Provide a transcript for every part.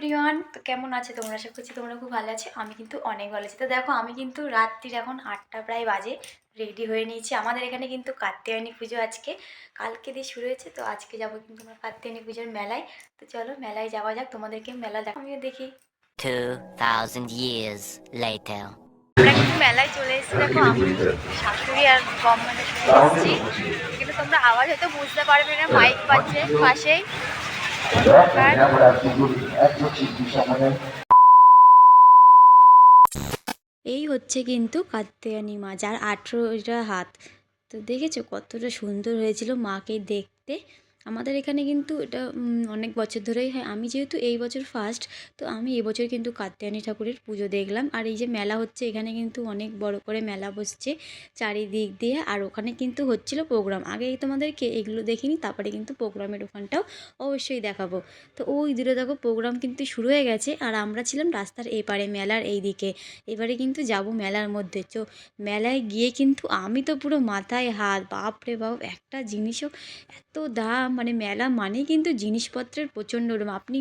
Everyone, তো কেমন আছে তোমরা? আশা করছি তোমরা খুব ভালো আছো। আমি কিন্তু অনেক ভালো আছি। তো দেখো, আমি কিন্তু রাত্রির এখন 8টা প্রায় বাজে, রেডি হয়ে নিয়েছি। আমাদের এখানে কিন্তু কাত্যায়নী পুজো আজকে, কালকে দিয়ে শুরু হয়েছে। তো আজকে যাবো কিন্তু আমরা কাত্যায়নী পুজোর মেলায়। তো চলো মেলায় যাওয়া যাক, তোমাদেরকে মেলা দেখো, আমিও দেখি। 2000 years later. আমরা কিন্তু মেলায় চলে এসেছি। দেখো, আমি শাশুড়ি আর বম্মাদের সাথে এসেছি। কিন্তু তোমরা আওয়াজ হয়তো বুঝতে পারবে না, মাইক বাজছে পাশেই। এই হচ্ছে কিন্তু কাত্যায়নী মা, যার 18টা হাত। তো দেখেছো কতটা সুন্দর হয়েছিল মাকে দেখতে। আমাদের এখানে কিন্তু এটা অনেক বছর ধরেই হয়। আমি যেহেতু এই বছর ফার্স্ট, তো আমি এবছর কিন্তু কাত্যায়নী ঠাকুরের পুজো দেখলাম। আর এই যে মেলা হচ্ছে, এখানে কিন্তু অনেক বড় করে মেলা বসছে চারিদিক দিয়ে। আর ওখানে কিন্তু হচ্ছিল প্রোগ্রাম। আগে তোমাদেরকে এগুলো দেখিনি, তারপরে কিন্তু প্রোগ্রামের ওখানটাও অবশ্যই দেখাবো। তো ওই দূরে দেখো প্রোগ্রাম কিন্তু শুরু হয়ে গেছে, আর আমরা ছিলাম রাস্তার এপারে, মেলার এই দিকে। এবারে কিন্তু যাব মেলার মধ্যে। মেলায় গিয়ে কিন্তু আমি তো পুরো মাথায় হাত, বাপ রে বাপ, একটা জিনিসও এত দাম। মানে মেলা মানেই কিন্তু জিনিসপত্রের প্রচণ্ড দাম। আপনি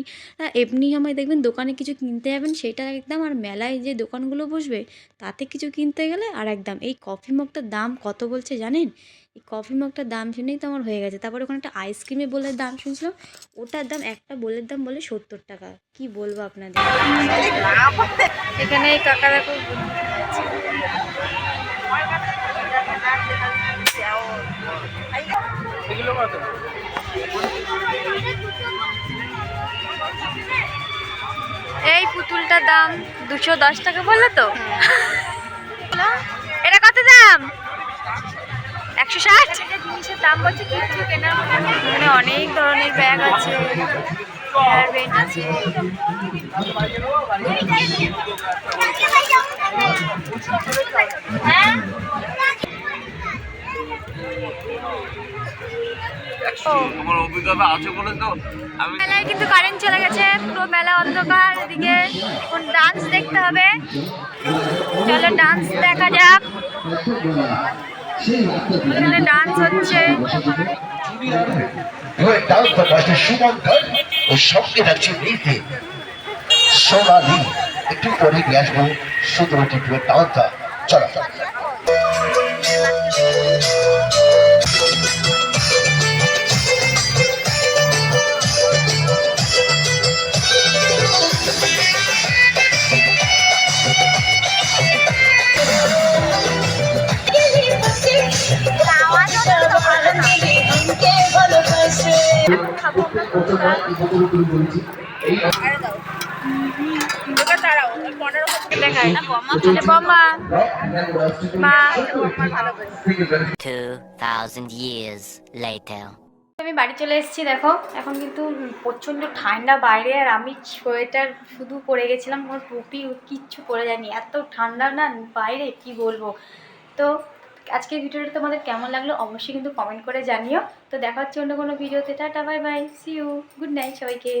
এমনি সময় দেখবেন দোকানে কিছু কিনতে যাবেন সেটা একদম, আর মেলায় যে দোকানগুলো বসবে তাতে কিছু কিনতে গেলে আর একদম। এই কফি মগটার দাম কত বলছে জানেন? এই কফি মগটার দাম শুনেই তো আমার হয়ে গেছে। তারপর ওখানে একটা আইসক্রিমের বোলের দাম শুনছিলাম, ওটার দাম, একটা বোলের দাম বলে 70 টাকা। কি বলবো আপনাদের। এখানে এই কাকা দেখো এই পুতুলটার দাম 210 টাকা বললো তো। এটা কত দাম? 160। জিনিসের দাম বলছে কিছু কেনা। মানে অনেক ধরনের ব্যাগ আছে, হেয়ার ব্যান্ড আছে। মেলায় কিন্তু কারেন্ট চলে গেছে, পুরো মেলা অন্ধকার। এদিকে এখন ডান্স দেখতে হবে, চলো ডান্স দেখা যাক। এখানে ডান্স হচ্ছে। সোনালি একটু পরে নিয়ে আসবো সুন্দর একটু ডান্সটা। চলো দেখায় 2000 years later. আমি বাড়ি চলে এসেছি। দেখো এখন কিন্তু প্রচণ্ড ঠান্ডা বাইরে, আর আমি সোয়েটার শুধু পরে গেছিলাম, আমার টুপি কিচ্ছু পরে যায়নি, এত ঠান্ডা না বাইরে, কি বলবো। তো আজকের ভিডিওটা তোমাদের কেমন লাগলো অবশ্যই কিন্তু কমেন্ট করে জানিও। তো দেখা হচ্ছে অন্য কোনো ভিডিওতে। Tata, bye bye, see you, good night সবাইকে।